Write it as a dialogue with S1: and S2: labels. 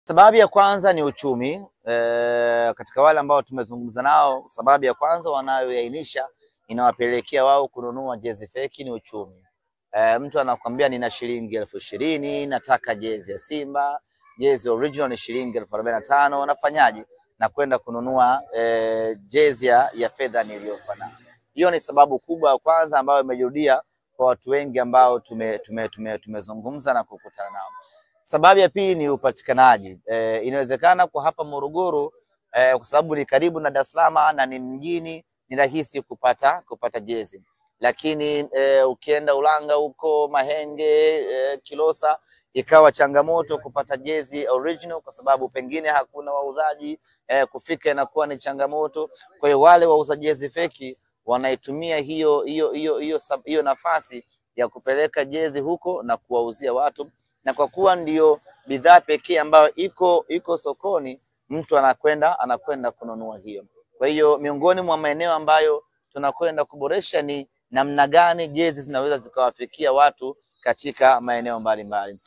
S1: Sababu ya kwanza ni uchumi. Katika wale ambao tumezungumza nao, sababu ya kwanza wanayoainisha inawapelekea wao kununua jezi feki ni uchumi. Mtu anakuambia nina shilingi 20,000 nataka jezi ya Simba, jezi original ni shilingi 45,000, nafanyaje? Na kwenda kununua jezi ya fedha niliyofanana. Hiyo ni sababu kubwa ya kwanza ambayo imejirudia kwa watu wengi ambao tumezungumza na kukutana nao. Sababu ya pili ni upatikanaji. Inawezekana kwa hapa Morogoro kwa sababu ni karibu na Dar es Salaam na ni mjini, ni rahisi kupata jezi. Lakini ukienda Ulanga huko Mahenge, Kilosa, ikawa changamoto kupata jezi original kwa sababu pengine hakuna wauzaji, kufika inakuwa ni changamoto. Kwa hiyo wale wauza jezi feki wanaitumia hiyo nafasi ya kupeleka jezi huko na kuwauzia watu, na kwa kuwa ndio bidhaa pekee ambayo iko sokoni, mtu anakwenda kununua hiyo. Kwa hiyo miongoni mwa maeneo ambayo tunakwenda kuboresha ni namna gani jezi zinaweza zikawafikia watu katika maeneo mbalimbali.